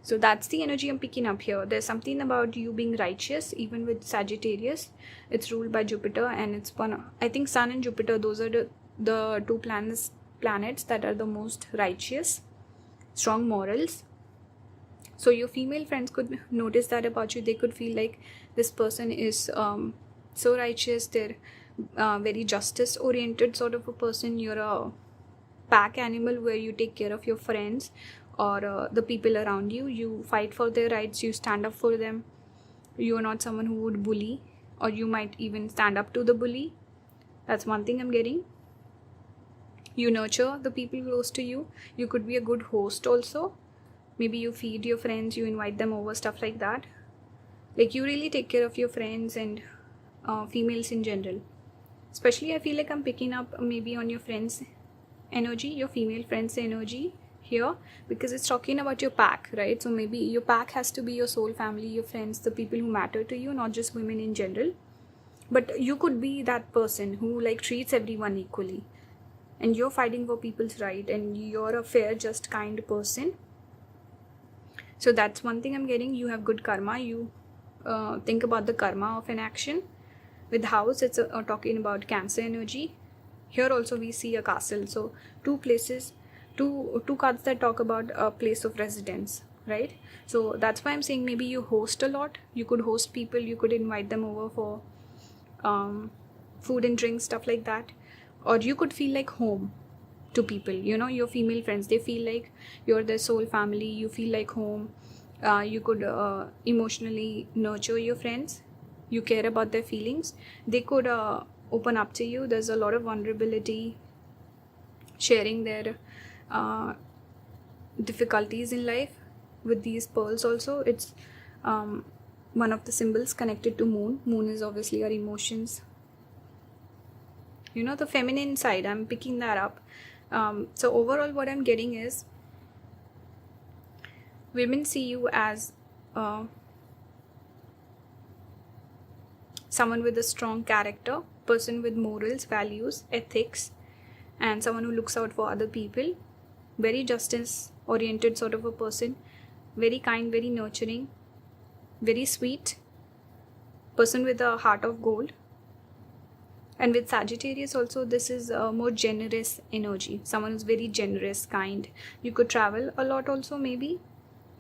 So that's the energy I'm picking up here. There's something about you being righteous, even with Sagittarius. It's ruled by Jupiter, and it's I think Sun and Jupiter, those are the two planets that are the most righteous, strong morals. So your female friends could notice that about you. They could feel like this person is so righteous. They're very justice oriented sort of a person. You're a pack animal where you take care of your friends or the people around you. You fight for their rights, you stand up for them. You are not someone who would bully, or you might even stand up to the bully. That's one thing I'm getting. You nurture the people close to you. You could be a good host also. Maybe you feed your friends, you invite them over, stuff like that. Like you really take care of your friends and females in general. Especially I feel like I'm picking up maybe on your friends' energy, your female friends' energy here, because it's talking about your pack, right? So maybe your pack has to be your soul family, your friends, the people who matter to you, not just women in general. But you could be that person who like treats everyone equally, and you're fighting for people's right, and you're a fair, just, kind person. So that's one thing I'm getting. You have good karma. You think about the karma of an action. With House, it's talking about Cancer energy. Here also we see a castle. So two places, two cards that talk about a place of residence, right? So that's why I'm saying maybe you host a lot. You could host people. You could invite them over for food and drinks, stuff like that. Or you could feel like home to people. You know, your female friends, they feel like you're their soul family. You feel like home. You could emotionally nurture your friends. You care about their feelings. They could open up to you. There's a lot of vulnerability, sharing their difficulties in life. With these pearls also, it's one of the symbols connected to moon. Moon is obviously our emotions. You know, the feminine side, I'm picking that up. So overall what I'm getting is women see you as someone with a strong character, person with morals, values, ethics, and someone who looks out for other people. Very justice oriented sort of a person. Very kind, very nurturing, very sweet. Person with a heart of gold. And with Sagittarius also, this is a more generous energy. Someone who's very generous, kind. You could travel a lot also maybe.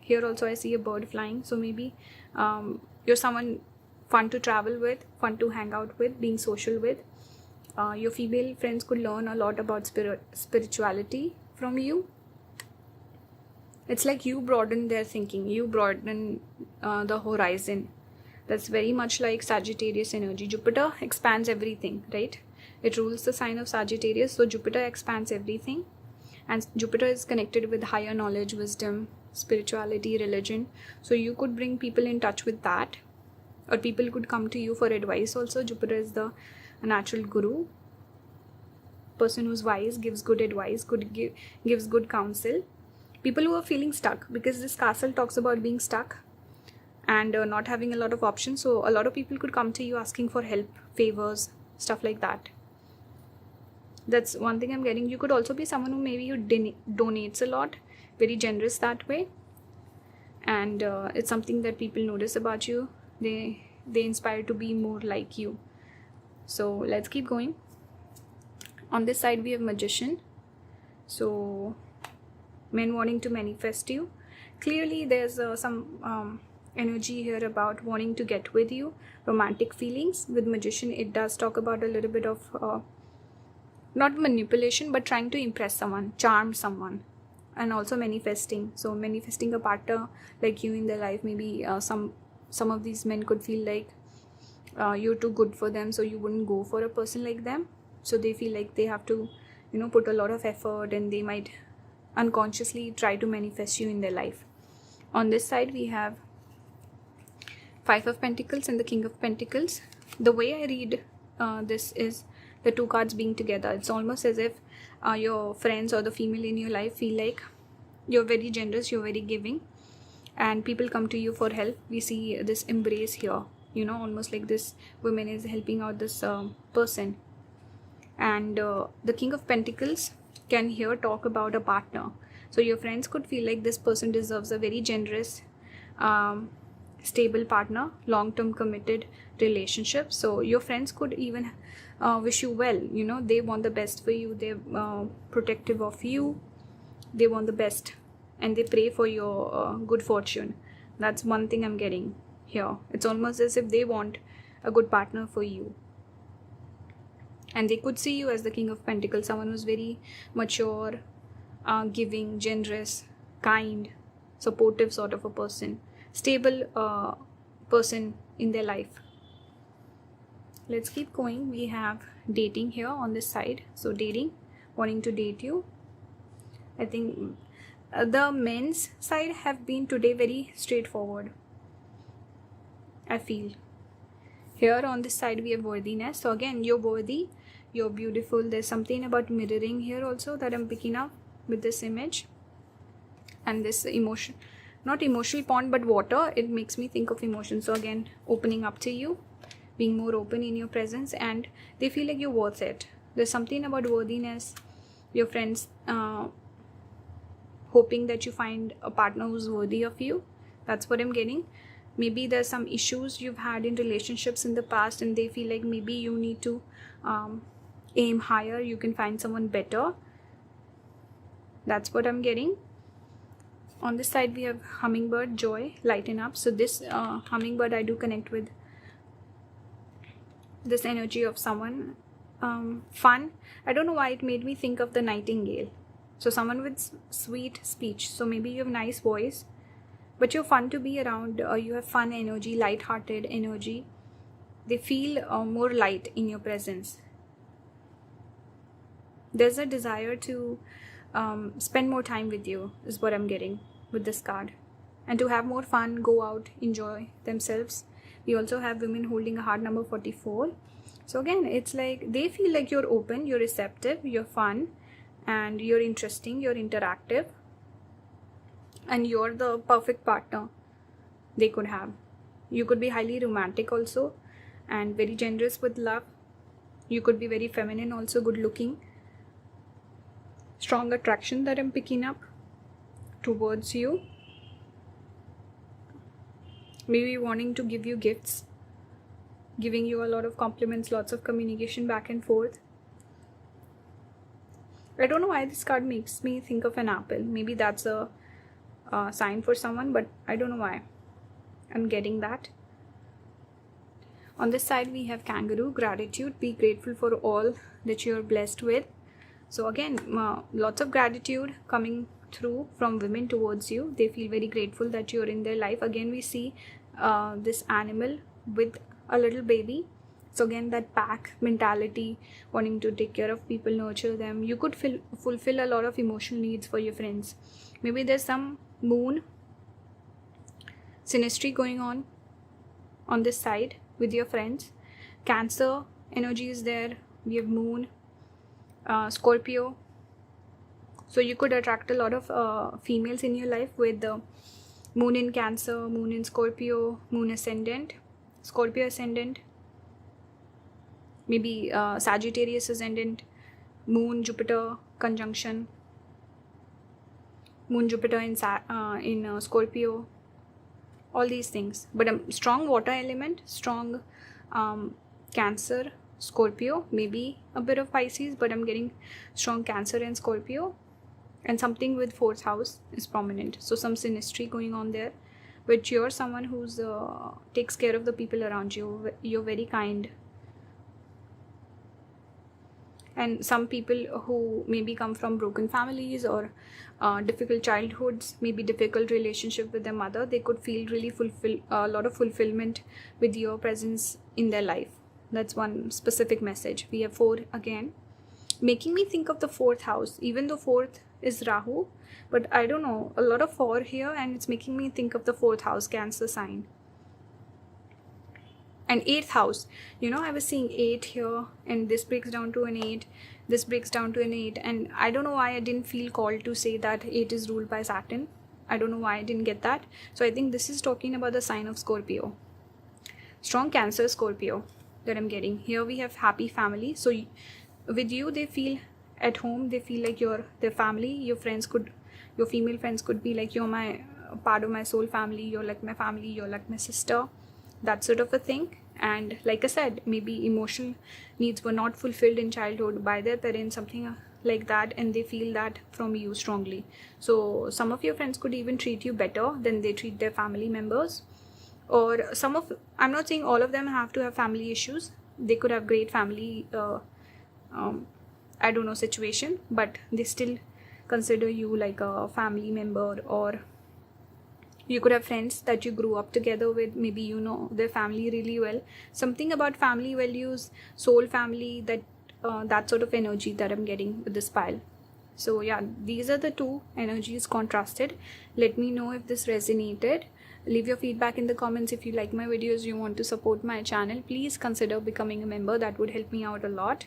Here also I see a bird flying. So maybe you're someone fun to travel with, fun to hang out with, being social with. Your female friends could learn a lot about spirituality from you. It's like you broaden their thinking. You broaden the horizon. That's very much like Sagittarius energy. Jupiter expands everything, right? It rules the sign of Sagittarius. So Jupiter expands everything. And Jupiter is connected with higher knowledge, wisdom, spirituality, religion. So you could bring people in touch with that. Or people could come to you for advice also. Jupiter is the natural guru. Person who's wise, gives good advice, gives good counsel. People who are feeling stuck, because this castle talks about being stuck and not having a lot of options. So a lot of people could come to you asking for help, favors, stuff like that. That's one thing I'm getting. You could also be someone who maybe you donates a lot, very generous that way, and it's something that people notice about you. They inspire to be more like you. So let's keep going. On this side we have Magician. So men wanting to manifest you. Clearly there's some energy here about wanting to get with you, romantic feelings. With Magician, it does talk about a little bit of not manipulation, but trying to impress someone, charm someone, and also manifesting. So manifesting a partner like you in their life. Maybe some of these men could feel like you're too good for them, so you wouldn't go for a person like them. So they feel like they have to, put a lot of effort, and they might unconsciously try to manifest you in their life. On this side we have Five of Pentacles and the King of Pentacles. The way I read this is the two cards being together. It's almost as if your friends or the female in your life feel like you're very generous, you're very giving, and people come to you for help. We see this embrace here, almost like this woman is helping out this person. And the King of Pentacles can here talk about a partner. So your friends could feel like this person deserves a very generous, stable partner, long-term committed relationship. So your friends could even wish you well. They want the best for you. They're protective of you. They want the best, and they pray for your good fortune. That's one thing I'm getting here. It's almost as if they want a good partner for you, and they could see you as the King of Pentacles, someone who's very mature, giving, generous, kind, supportive sort of a person, stable person in their life. Let's keep going. We have dating here on this side. So dating, wanting to date you. I think the men's side have been today very straightforward, I feel. Here on this side we have worthiness. So again, you're worthy, you're beautiful. There's something about mirroring here also that I'm picking up with this image. And this emotion, not emotional pond, but water, it makes me think of emotion. So again, opening up to you, being more open in your presence, and they feel like you're worth it. There's something about worthiness. Your friends hoping that you find a partner who's worthy of you. That's what I'm getting. Maybe there's some issues you've had in relationships in the past, and they feel like maybe you need to aim higher. You can find someone better. That's what I'm getting. On this side we have hummingbird, joy, lighten up. So this hummingbird, I do connect with this energy of someone fun. I don't know why it made me think of the nightingale. So someone with sweet speech. So maybe you have nice voice, but you're fun to be around. You have fun energy, light-hearted energy. They feel more light in your presence. There's a desire to spend more time with you, is what I'm getting with this card, and to have more fun, go out, enjoy themselves. We also have women holding a heart, number 44. So again, it's like they feel like you're open, you're receptive, you're fun, and you're interesting, you're interactive, and you're the perfect partner they could have. You could be highly romantic also, and very generous with love. You could be very feminine also, good looking. Strong attraction that I'm picking up towards you. Maybe wanting to give you gifts, giving you a lot of compliments, lots of communication back and forth. I don't know why this card makes me think of an apple. Maybe that's a sign for someone, but I don't know why I'm getting that. On this side we have kangaroo, gratitude, be grateful for all that you're blessed with. So again, lots of gratitude coming through from women towards you. They feel very grateful that you're in their life. Again, we see this animal with a little baby. So again, that pack mentality, wanting to take care of people, nurture them. You could fulfill a lot of emotional needs for your friends. Maybe there's some moon synastry going on this side with your friends. Cancer energy is there. We have moon, Scorpio. So you could attract a lot of females in your life with the moon in Cancer, moon in Scorpio, moon ascendant, Scorpio ascendant, maybe Sagittarius ascendant, Moon Jupiter conjunction, Moon Jupiter in Scorpio, all these things. But a strong water element, strong Cancer, Scorpio, maybe a bit of Pisces, but I'm getting strong Cancer and Scorpio, and something with 4th house is prominent. So some synastry going on there, but you're someone who's takes care of the people around you. You're very kind. And some people who maybe come from broken families or difficult childhoods, maybe difficult relationship with their mother, they could feel really a lot of fulfillment with your presence in their life. That's one specific message. We have 4 again, making me think of the 4th house, even though 4th is Rahu, but I don't know, a lot of 4 here, and it's making me think of the 4th house, Cancer sign. And 8th house, I was seeing 8 here, and this breaks down to an 8, this breaks down to an 8, and I don't know why I didn't feel called to say that 8 is ruled by Saturn. I don't know why I didn't get that. So I think this is talking about the sign of Scorpio. Strong Cancer, Scorpio that I'm getting. Here we have happy family. So with you, they feel at home, they feel like you're their family. Your female friends could be like, you're my part of my soul family, you're like my family, you're like my sister, that sort of a thing. And like I said, maybe emotional needs were not fulfilled in childhood by their parents, something like that, and they feel that from you strongly. So some of your friends could even treat you better than they treat their family members. Or I'm not saying all of them have to have family issues. They could have great family situation, but they still consider you like a family member. Or you could have friends that you grew up together with, maybe you know their family really well. Something about family values, soul family, that sort of energy that I'm getting with this pile. So yeah, these are the 2 energies contrasted. Let me know if this resonated. Leave your feedback in the comments. If you like my videos, you want to support my channel, please consider becoming a member. That would help me out a lot.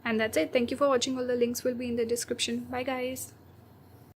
And that's it. Thank you for watching. All the links will be in the description. Bye guys.